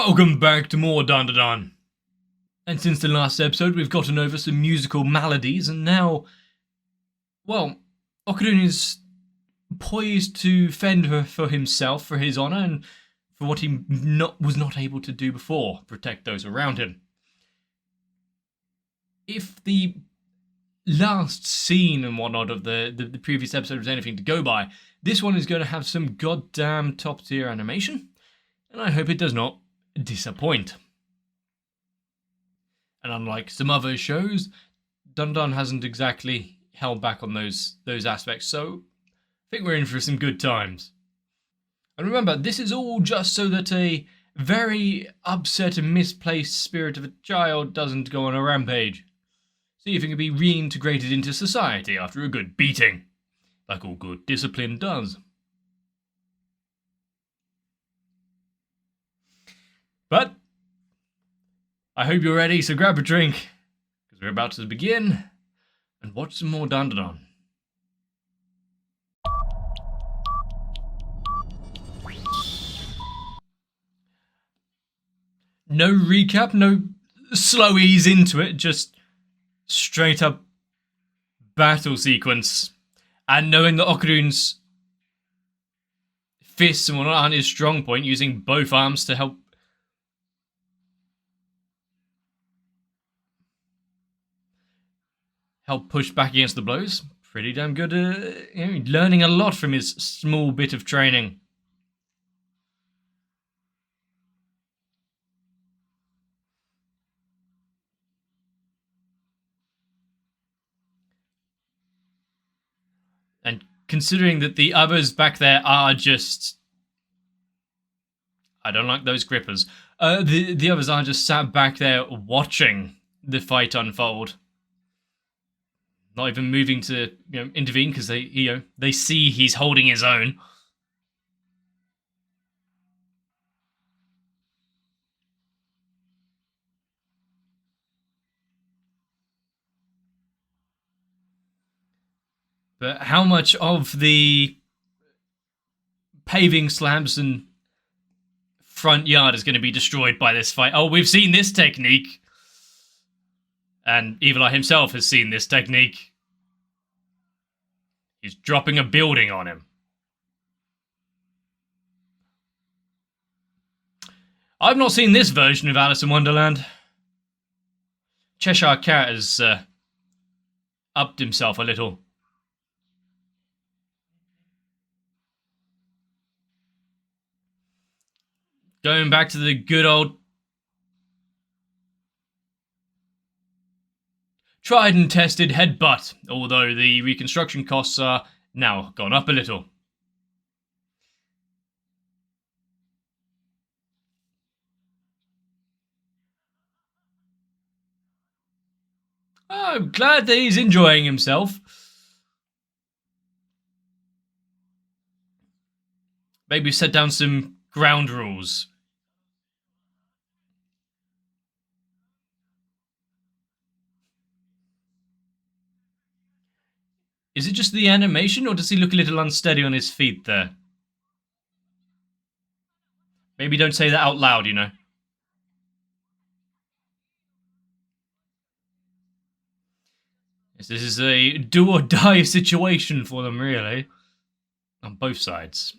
Welcome back to more DanDaDan. And since the last episode, we've gotten over some musical maladies, and now, well, Okudun is poised to fend for himself, for his honour, and for what he was not able to do before, protect those around him. If the last scene and whatnot of the previous episode was anything to go by, this one is going to have some goddamn top-tier animation, and I hope it does not disappoint. And unlike some other shows, DanDaDan hasn't exactly held back on those aspects, so I think we're in for some good times. And remember, this is all just so that a very upset and misplaced spirit of a child doesn't go on a rampage. See if it can be reintegrated into society after a good beating, like all good discipline does. But I hope you're ready, so grab a drink, because we're about to begin and watch some more DanDaDan. No recap, no slow ease into it, just straight up battle sequence. And knowing that Okudun's fists and whatnot aren't his strong point, using both arms to help push back against the blows. Pretty damn good, learning a lot from his small bit of training. And considering that the others back there are just... I don't like those grippers. The others are just sat back there watching the fight unfold. Not even moving to intervene because they see he's holding his own. But how much of the paving slabs and front yard is going to be destroyed by this fight? Oh, we've seen this technique. And Evil Eye himself has seen this technique. He's dropping a building on him. I've not seen this version of Alice in Wonderland. Cheshire Cat has upped himself a little. Going back to the good old tried and tested headbutt, although the reconstruction costs are now gone up a little. I'm glad that he's enjoying himself. Maybe set down some ground rules. Is it just the animation, or does he look a little unsteady on his feet there? Maybe don't say that out loud, you know. Yes, this is a do-or-die situation for them, really. On both sides.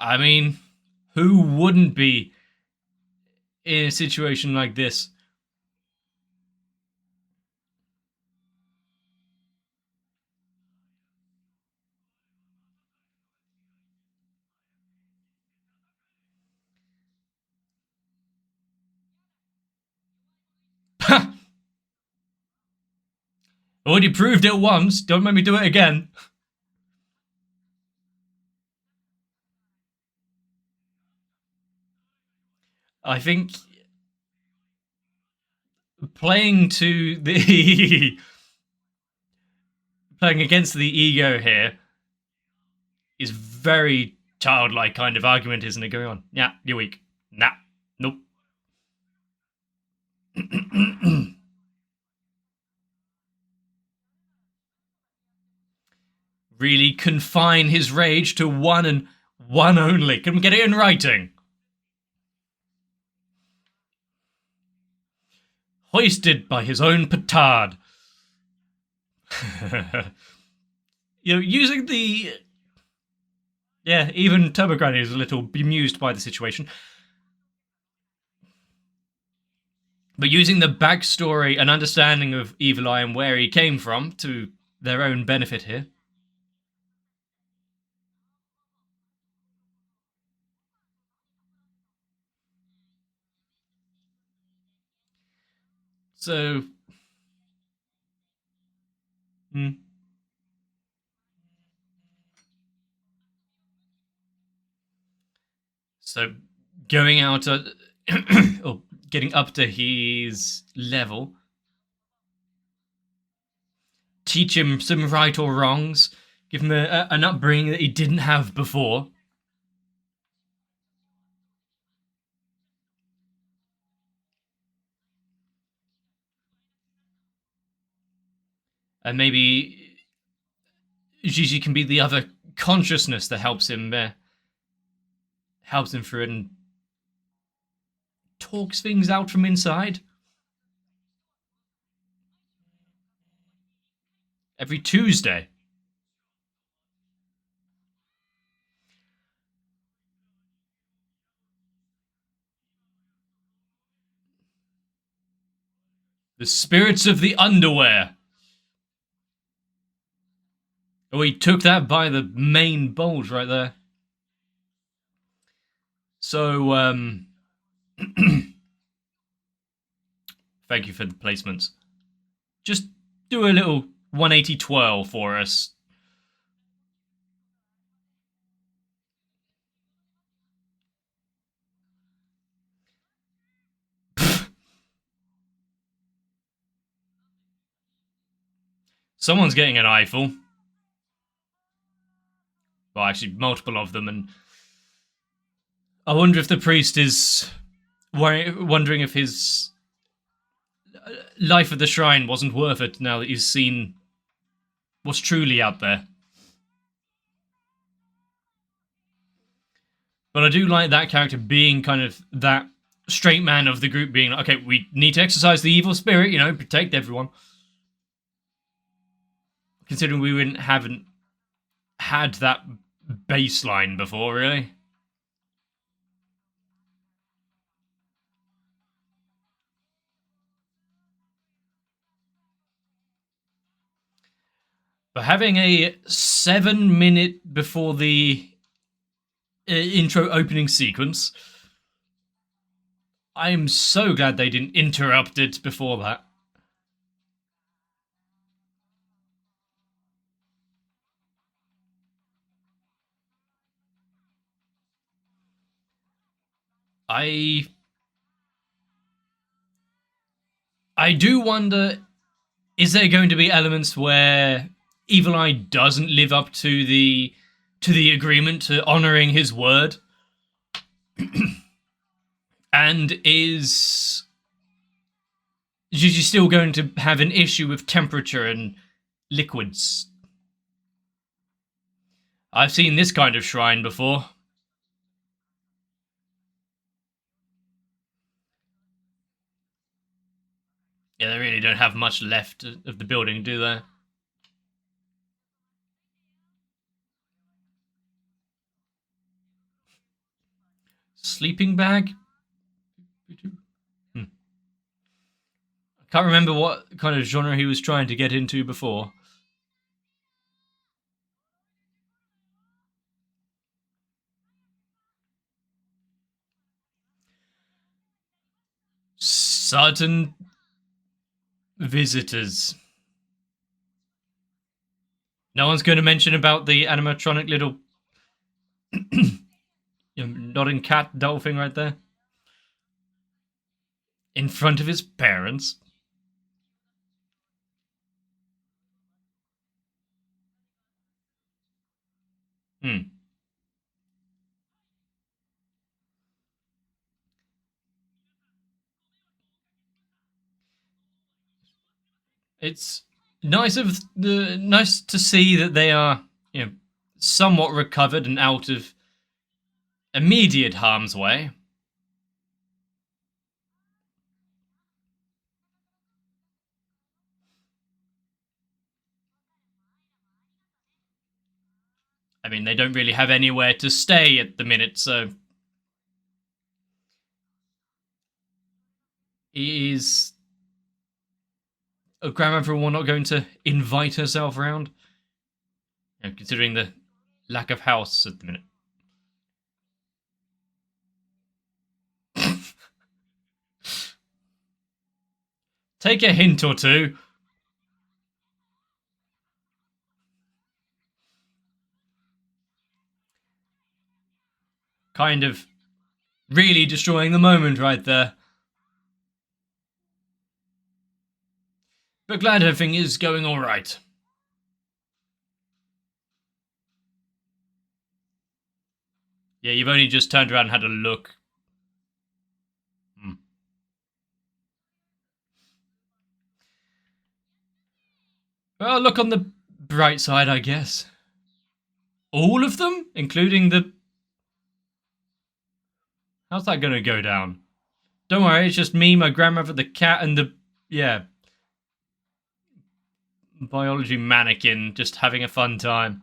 I mean, who wouldn't be in a situation like this? Already proved it once, don't make me do it again. I think playing to the playing against the ego here is very childlike kind of argument, isn't it? Going on, yeah, you're weak. Nah, nope. really confine his rage to one and one only. Can we get it in writing? Hoisted by his own petard. Using the... Yeah, even Turbo Granny is a little bemused by the situation. But using the backstory and understanding of Evil Eye and where he came from to their own benefit here. So... So, going out... or getting up to his level. Teach him some right or wrongs. Give him an upbringing that he didn't have before. And maybe Gigi can be the other consciousness that helps him through it and talks things out from inside. Every Tuesday. The spirits of the underwear. Oh, he took that by the main bulge right there. So, thank you for the placements. Just do a little 180 twirl for us. Someone's getting an eyeful. Well, actually, multiple of them, and I wonder if the priest is wondering if his life at the shrine wasn't worth it now that he's seen what's truly out there. But I do like that character being kind of that straight man of the group, being like, okay, we need to exorcise the evil spirit, protect everyone. Considering we haven't had that baseline before, really. But having a 7-minute before the intro opening sequence, I'm so glad they didn't interrupt it before that. I do wonder, is there going to be elements where Evil Eye doesn't live up to the agreement, to honouring his word? And is Gigi still going to have an issue with temperature and liquids? I've seen this kind of shrine before. Yeah, they really don't have much left of the building, do they? Sleeping bag? I can't remember what kind of genre he was trying to get into before. Certain visitors. No one's going to mention about the animatronic little nodding cat doll thing right there. In front of his parents. It's nice to see that they are, somewhat recovered and out of immediate harm's way. I mean, they don't really have anywhere to stay at the minute, so... Is a grandmother not going to invite herself around? You know, considering the lack of house at the minute. Take a hint or two. Kind of really destroying the moment right there. But glad everything is going alright. Yeah, you've only just turned around and had a look. Well, look on the bright side, I guess. All of them? Including the... How's that gonna go down? Don't worry, it's just me, my grandmother, the cat, and the... Yeah. Biology mannequin just having a fun time.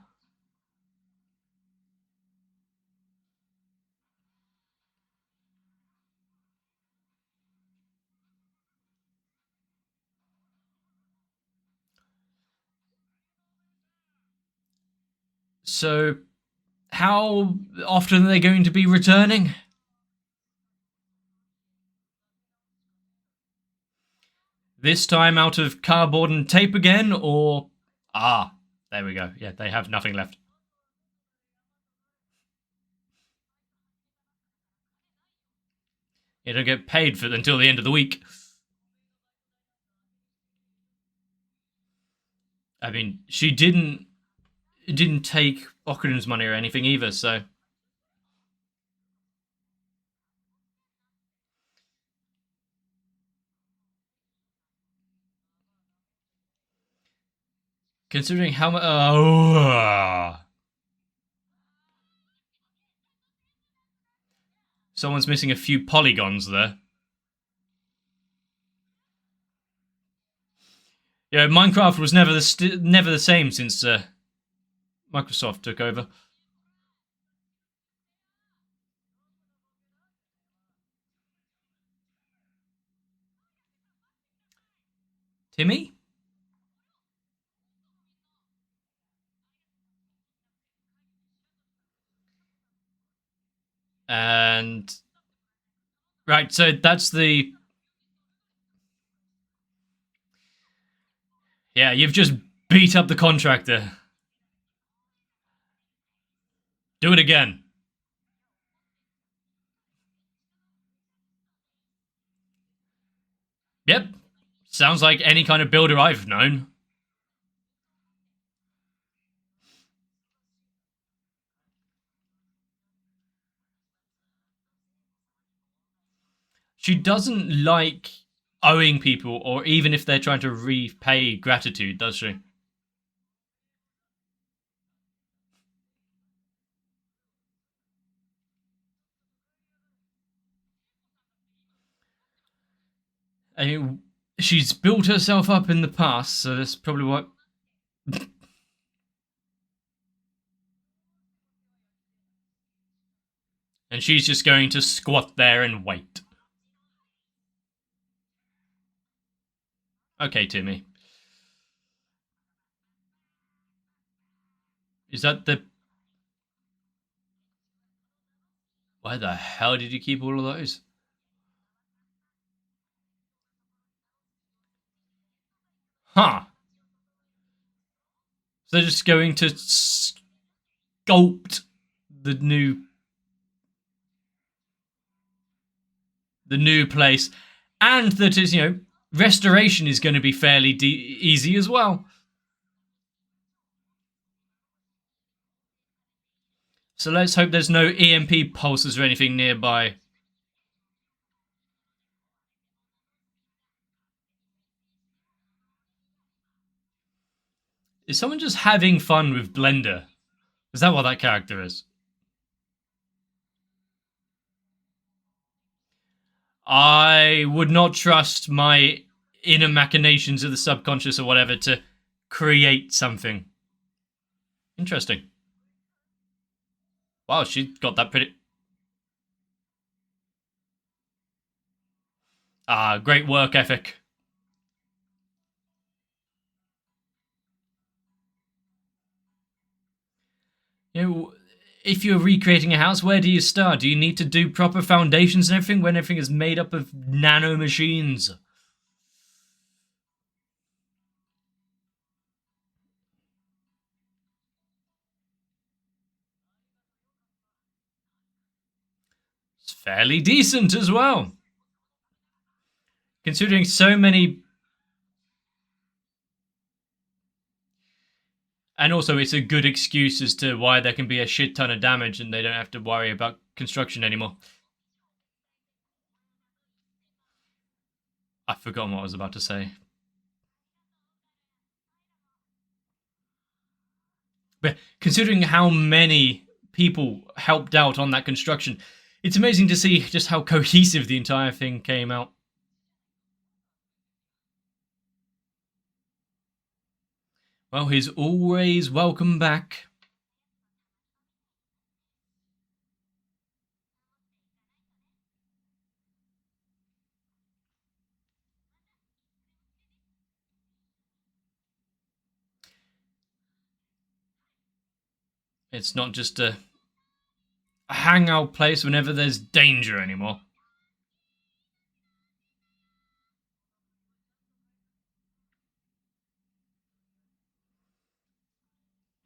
So, how often are they going to be returning? This time out of cardboard and tape again, or... Ah, there we go. Yeah, they have nothing left. You don't get paid for it until the end of the week. I mean, she didn't take Ocarina's money or anything either, so... Considering how much... Someone's missing a few polygons there. Yeah, Minecraft was never the same since Microsoft took over. Timmy? And... Right, so that's the... Yeah, you've just beat up the contractor. Do it again. Yep. Sounds like any kind of builder I've known. She doesn't like owing people, or even if they're trying to repay gratitude, does she? I mean, she's built herself up in the past, so that's probably what... And she's just going to squat there and wait. Okay, Timmy. Is that the... Why the hell did you keep all of those? Huh. So they're just going to sculpt the new place, and that is, you know, restoration is going to be fairly easy as well. So let's hope there's no EMP pulses or anything nearby. Is someone just having fun with Blender? Is that what that character is? I would not trust my inner machinations of the subconscious or whatever to create something. Interesting. Wow, she got that pretty... great work ethic. You know, if you're recreating a house, where do you start? Do you need to do proper foundations and everything when everything is made up of nano machines? It's fairly decent as well. Considering so many... And also, it's a good excuse as to why there can be a shit ton of damage and they don't have to worry about construction anymore. I've forgotten what I was about to say. But considering how many people helped out on that construction, it's amazing to see just how cohesive the entire thing came out. Well, he's always welcome back. It's not just a hangout place whenever there's danger anymore.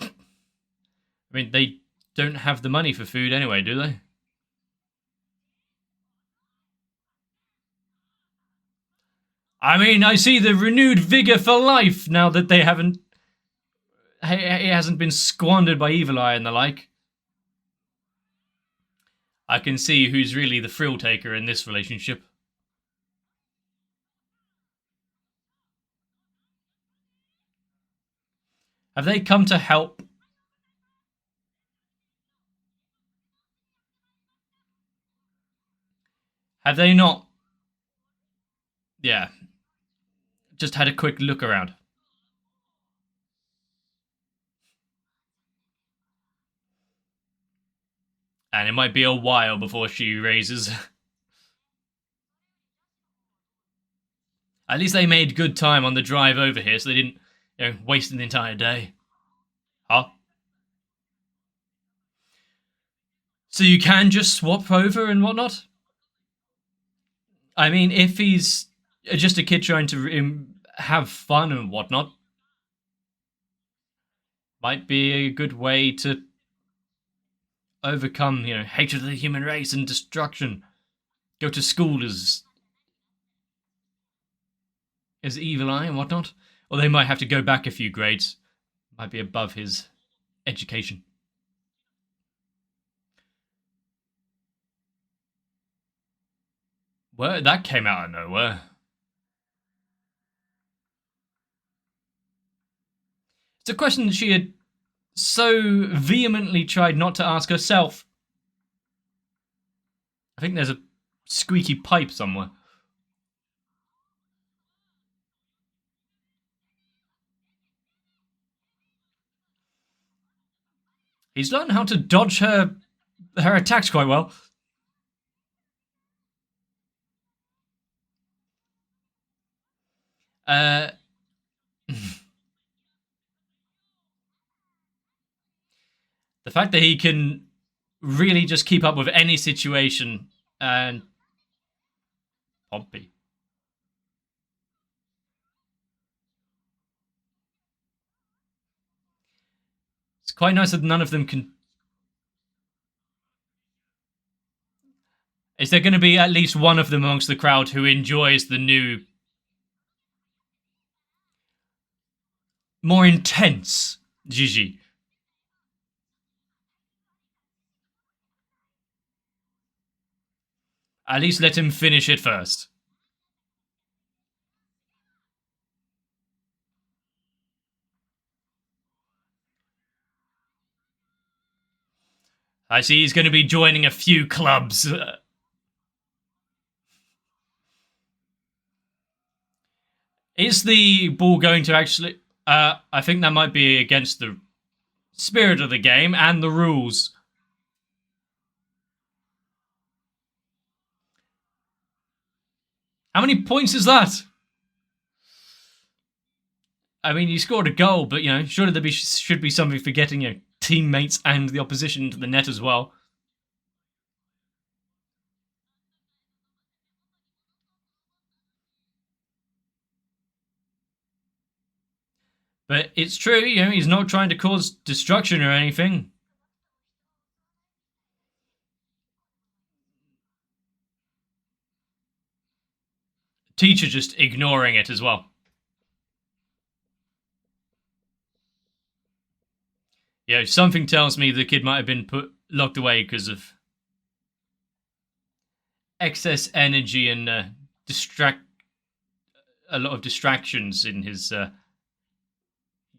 I mean, they don't have the money for food anyway, do they? I mean, I see the renewed vigor for life now that they haven't... It hasn't been squandered by Evil Eye and the like. I can see who's really the thrill taker in this relationship. Have they come to help? Have they not? Yeah. Just had a quick look around. And it might be a while before she raises. At least they made good time on the drive over here, so they didn't, waste an entire day. Huh? So you can just swap over and whatnot? I mean, if he's just a kid trying to have fun and whatnot, might be a good way to overcome, hatred of the human race and destruction. Go to school as Evil Eye and whatnot. Or they might have to go back a few grades. Might be above his education. Well, that came out of nowhere. It's a question that she had so vehemently tried not to ask herself. I think there's a squeaky pipe somewhere. He's learned how to dodge her attacks quite well. The fact that he can really just keep up with any situation and... Pompey. It's quite nice that none of them can... Is there going to be at least one of them amongst the crowd who enjoys the new... more intense Gigi? At least let him finish it first. I see he's going to be joining a few clubs. Is the ball going to actually... I think that might be against the spirit of the game and the rules. How many points is that? I mean, you scored a goal, but, surely there should be something for getting your teammates and the opposition into the net as well. But it's true, he's not trying to cause destruction or anything. Teacher just ignoring it as well. Something tells me the kid might have been locked away because of excess energy and a lot of distractions in his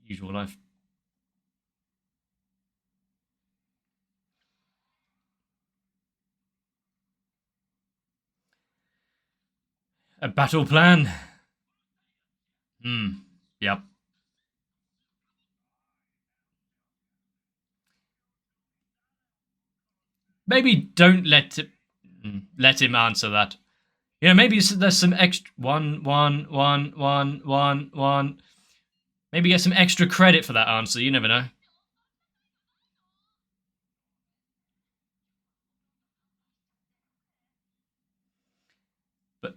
usual life. A battle plan? Yep. Maybe don't let him answer that. Maybe there's some extra... One. Maybe get some extra credit for that answer, you never know. But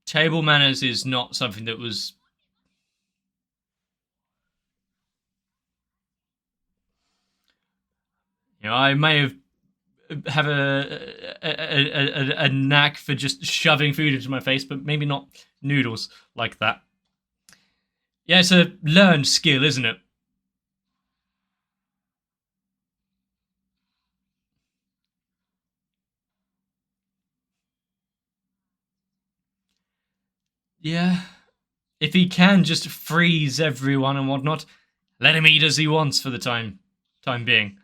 table manners is not something that was... I may have a knack for just shoving food into my face, but maybe not noodles like that. Yeah, it's a learned skill, isn't it? Yeah. If he can just freeze everyone and whatnot, let him eat as he wants for the time being.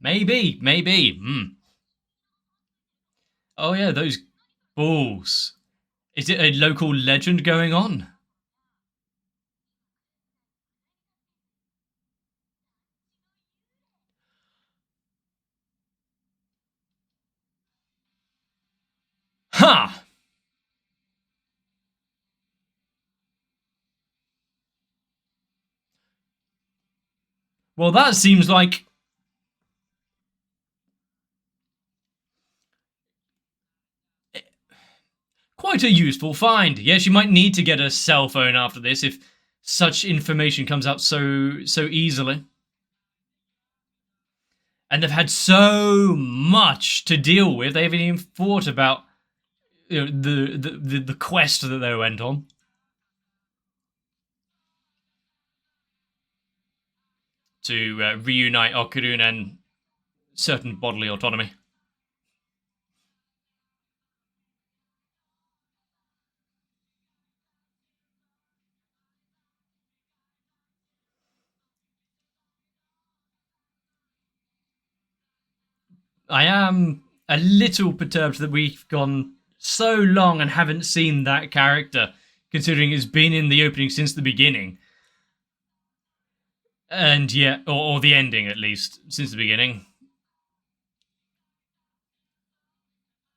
Maybe. Oh yeah, those balls. Is it a local legend going on? Ha! Well, that seems like... quite a useful find. Yes, you might need to get a cell phone after this if such information comes out so easily. And they've had so much to deal with, they haven't even thought about the quest that they went on. To reunite Okurun and certain bodily autonomy. I am a little perturbed that we've gone so long and haven't seen that character, considering it's been in the opening since the beginning. And yeah, or the ending at least, since the beginning.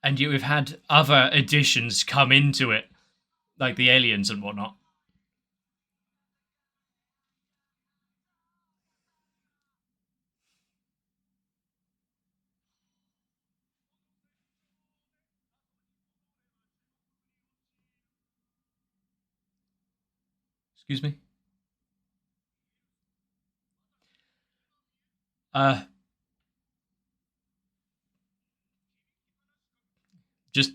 And yet we've had other additions come into it, like the aliens and whatnot. Excuse me? Just...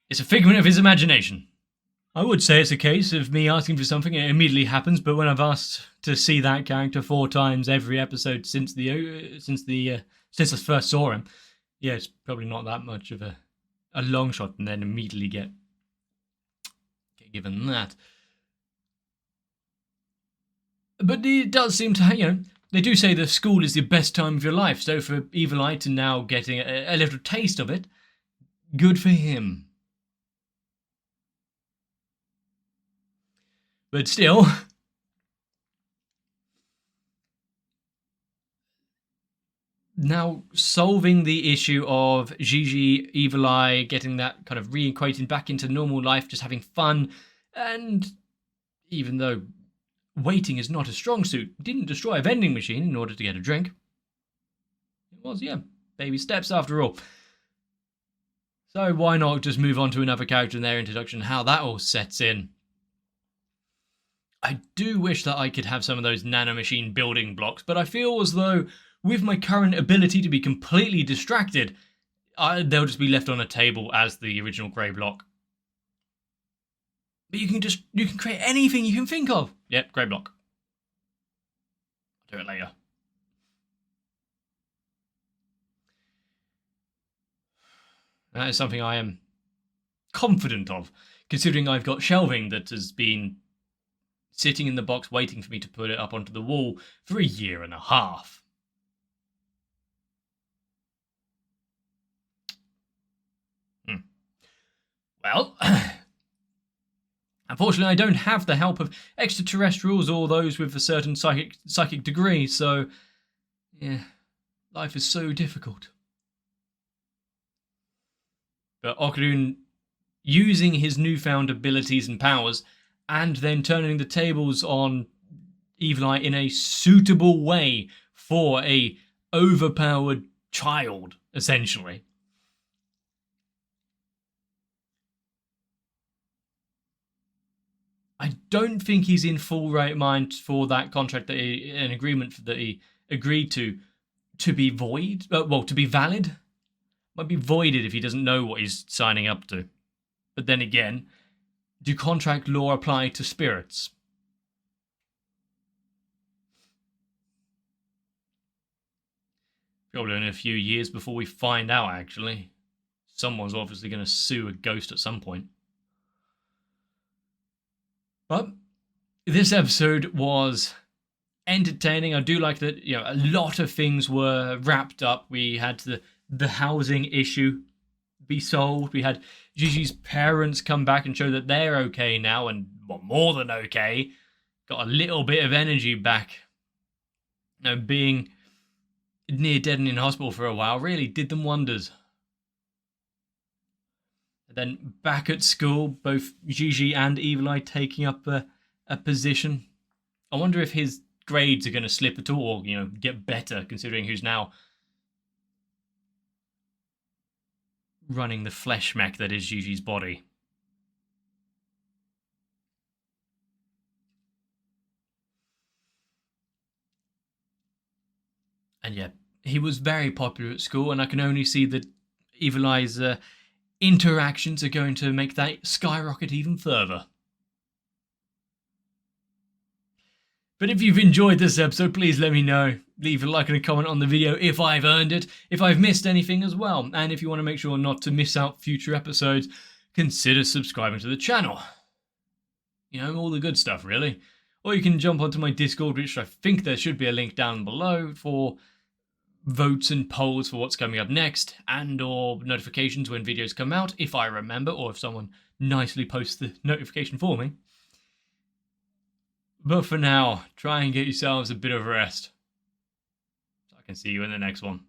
it's a figment of his imagination. I would say it's a case of me asking for something and it immediately happens, but when I've asked to see that character 4 times every episode since I first saw him, yeah, it's probably not that much of a long shot, and then immediately get given that. But it does seem to, they do say the school is the best time of your life, so for Evil Eye to now getting a little taste of it, good for him. But still, now solving the issue of Gigi, Evil Eye, getting that kind of reequated back into normal life, just having fun, and even though waiting is not a strong suit, didn't destroy a vending machine in order to get a drink. It was, baby steps after all. So why not just move on to another character in their introduction, how that all sets in. I do wish that I could have some of those nanomachine building blocks, but I feel as though with my current ability to be completely distracted, they'll just be left on a table as the original grey block. But you can create anything you can think of. Yep, grey block. I'll do it later. That is something I am confident of, considering I've got shelving that has been sitting in the box waiting for me to put it up onto the wall for 1.5 years. Well, unfortunately I don't have the help of extraterrestrials or those with a certain psychic degree, so yeah, life is so difficult. But Okarun, using his newfound abilities and powers, and then turning the tables on Evil Eye in a suitable way for a overpowered child, essentially. I don't think he's in full right mind for that contract, an agreement that he agreed to be void. To be valid. Might be voided if he doesn't know what he's signing up to. But then again, do contract law apply to spirits? Probably in a few years before we find out, actually. Someone's obviously going to sue a ghost at some point. But this episode was entertaining. I do like that, a lot of things were wrapped up. We had the housing issue be solved. We had Gigi's parents come back and show that they're okay now, and more than okay. Got a little bit of energy back. Being near dead and in hospital for a while really did them wonders. And then back at school, both Gigi and Evil Eye taking up a position. I wonder if his grades are going to slip at all, or get better, considering who's now running the flesh mech that is Gigi's body. And yeah, he was very popular at school, and I can only see that Evil Eye's interactions are going to make that skyrocket even further. But if you've enjoyed this episode, please let me know. Leave a like and a comment on the video if I've earned it, if I've missed anything as well. And if you want to make sure not to miss out future episodes, consider subscribing to the channel. All the good stuff, really. Or you can jump onto my Discord, which I think there should be a link down below for votes and polls for what's coming up next, and or notifications when videos come out, if I remember, or if someone nicely posts the notification for me. But for now, try and get yourselves a bit of rest. So I can see you in the next one.